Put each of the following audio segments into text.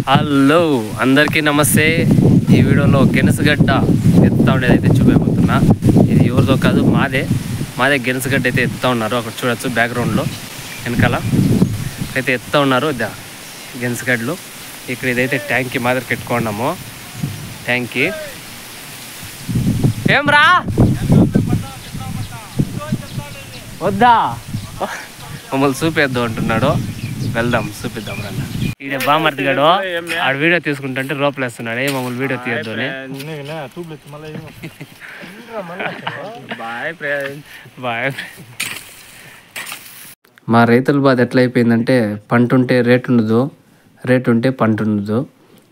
Hello అందరికీ నమస్తే. ఈ వీడియోలో గెనసగడ్డ ఎత్తుతా ఉండేది అయితే చూపించబోతున్నా. ఇది ఎవరిదో కాదు, మాదే గెనసగడ్డ అయితే ఎత్తుతా ఉన్నారు. అక్కడ చూడొచ్చు బ్యాక్గ్రౌండ్లో వెనకాల అయితే ఎత్తుతా ఉన్నారు గెనసగడ్డలు. ఇక్కడ ఇదైతే ట్యాంకీ మాదిరి పెట్టుకున్నాము. ట్యాంకీ ఏం రా వద్దా మమ్మల్ని చూపేద్దాం అంటున్నాడు. వెళ్దాం చూపిద్దాం రండి. ఈడ బామర్దిగాడు ఆడ వీడియో తీసుకుంటుంటే రోపలేస్తున్నాడు. మమ్మల్ని వీడియో తీయద్దు అని. బాయ్. మా రైతుల బాధ ఎట్లా అయిపోయిందంటే పంట ఉంటే రేట్ ఉండదు, రేట్ ఉంటే పంట ఉండదు.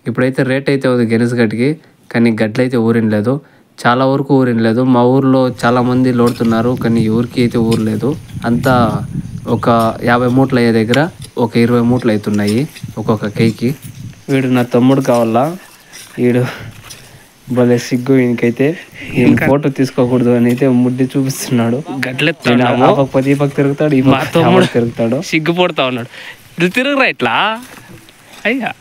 ఇప్పుడైతే రేట్ అయితే ఉంది గెనసగడ్డకి, కానీ గడ్డలు అయితే ఊరినలేదు. చాలా వరకు ఊరినలేదు. మా ఊర్లో చాలామంది లోడుతున్నారు, కానీ ఊరికి అయితే ఊరలేదు. అంతా ఒక 50 మూటలు అయ్యే దగ్గర ఒక 20 మూటలు అవుతున్నాయి ఒక్కొక్క కేకి. వీడు నా తమ్ముడు కావాలా. వీడు భలే సిగ్గు ఈయనకైతే. ఈయన ఫోటో తీసుకోకూడదు అని అయితే ముడ్డి చూపిస్తున్నాడు. గట్లెత్తాడు, పది పక్క తిరుగుతాడు, ఈ మా తమ్ముడు తిరుగుతాడు, సిగ్గుపడుతా ఉన్నాడు. ఇట్లా తిరుగురా ఇట్లా అయ్యా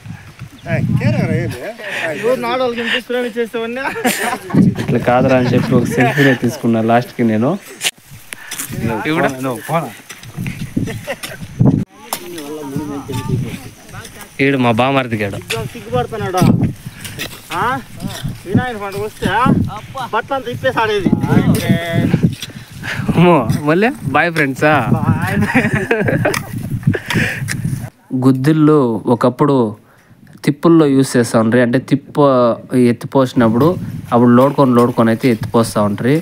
ఇట్లా కాదురా అని చెప్పి ఒక సెల్ఫీనే తీసుకున్నా లాస్ట్కి నేను. ఈడు మా బామర్దిగాడు. సిగ్గుపడుతున్నాడు. వినాయక పండుగ వస్తే బట్టలు తిప్పేసాడేది. మళ్ళీ బాయ్ ఫ్రెండ్సా. గుద్దిళ్ళు ఒకప్పుడు తిప్పుల్లో యూస్ చేస్తూ ఉంటారు. అంటే ఎత్తిపోసినప్పుడు అప్పుడు లోడుకొని అయితే ఎత్తిపోస్తూ ఉంటారు.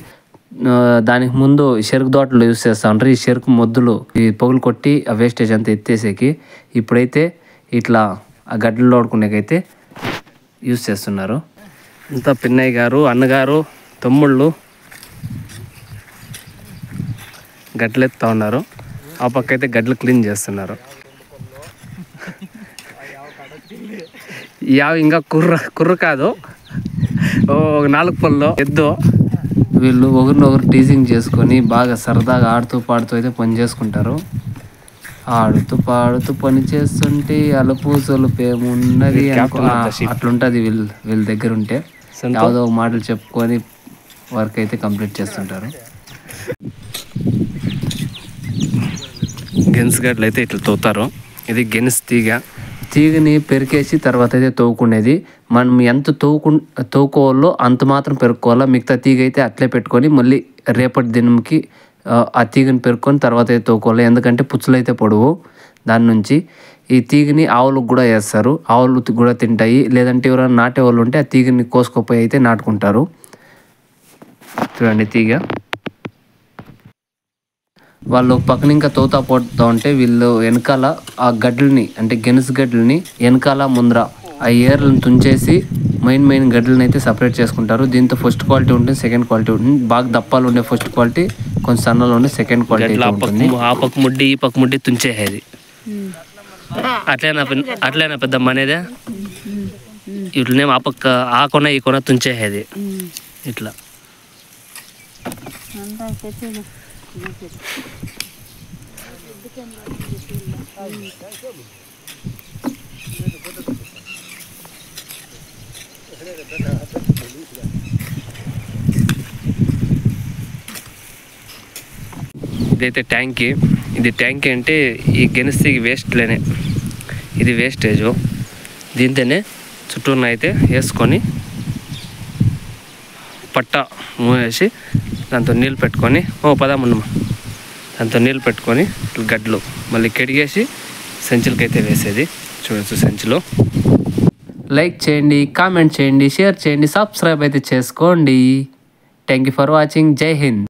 దానికి ముందు చెరుకు తోటలు యూస్ చేస్తూ ఉంటారు. ఈ చెరుకు మొద్దులు ఈ పొగులు కొట్టి ఆ వేస్టేజ్ అంతా ఎత్తేసేకి ఇప్పుడైతే ఇట్లా ఆ గడ్డలు లోడుకునేకైతే యూస్ చేస్తున్నారు. అంతా పిన్నయ్య గారు, అన్నగారు, తమ్ముళ్ళు గడ్డలు ఎత్తుతా ఉన్నారు. ఆ పక్క అయితే గడ్డలు క్లీన్ చేస్తున్నారు. ఇంకా కుర్ర కాదు, 4 పళ్ళు ఎద్దు. వీళ్ళు ఒకరినొకరు టీజింగ్ చేసుకొని బాగా సరదాగా ఆడుతూ పాడుతూ అయితే పని చేసుకుంటారు. ఆడుతూ పాడుతూ పని చేస్తుంటే అలుపు సొలుపు ఏమున్నది అట్లుంటుంది వీళ్ళ దగ్గర ఉంటే. ಯಾವುದೋ మాటలు చెప్పుకొని వర్క్ అయితే కంప్లీట్ చేస్తుంటారు. గెనసగడ్డలు అయితే ఇట్లా తవ్వుతారు. ఇది గెనస్ తీగని పెరికేసి తర్వాత అయితే తవ్వుకునేది. మనం ఎంత తవ్వుకోవాలో అంత మాత్రం పెరుక్కోవాలా. మిగతా తీగ అయితే అట్లే పెట్టుకొని మళ్ళీ రేపటి దినంకి ఆ తీగని పెరుక్కొని తర్వాత అయితే తవ్వుకోవాలి. ఎందుకంటే పుచ్చులు అయితే పొడవు. దాని నుంచి ఈ తీగని ఆవులకు కూడా వేస్తారు, ఆవులు కూడా తింటాయి. లేదంటే ఎవరైనా నాటే వాళ్ళు ఉంటే ఆ తీగని కోసుకుపోయి అయితే నాటుకుంటారు. చూడండి తీగ వాళ్ళు పక్కన ఇంకా తోతా పోతా ఉంటే వీళ్ళు వెనకాల ఆ గడ్డల్ని అంటే గెనసగడ్డల్ని వెనకాల ముందర ఆ ఏర్లను తుంచేసి మెయిన్ గడ్డలను అయితే సపరేట్ చేసుకుంటారు. దీంతో ఫస్ట్ క్వాలిటీ ఉంటుంది, సెకండ్ క్వాలిటీ ఉంటుంది. బాగా దప్పాలు ఉండే ఫస్ట్ క్వాలిటీ, కొంచెం సన్నలు ఉండే సెకండ్ క్వాలిటీ ఉంటుంది. ఆ పక్క ముడ్డి ఈ పక్క ముడ్డి తుంచేసేది. అట్లైనా పెద్దమ్మ అనేదే ఇట్లనే ఆ పక్క ఆ కొన ఈ కొన తుంచేసేది ఇట్లా. ఇదైతే ట్యాంకీ. ఇది ట్యాంకీ అంటే ఈ గెనసీకి వేస్ట్లేనే, ఇది వేస్టేజు. దీంతోనే చుట్టూన్న అయితే వేసుకొని పట్ట మూసేసి దాంతో నీళ్ళు పెట్టుకొని పదముండమ్మా దాంతో నీళ్ళు పెట్టుకొని గడ్డలు మళ్ళీ కడిగేసి సంచులకైతే వేసేది. చూడొచ్చు సంచులు. లైక్ చేయండి, కామెంట్ చేయండి, షేర్ చేయండి, సబ్స్క్రైబ్ అయితే చేసుకోండి. Thank you for watching. జై హింద్.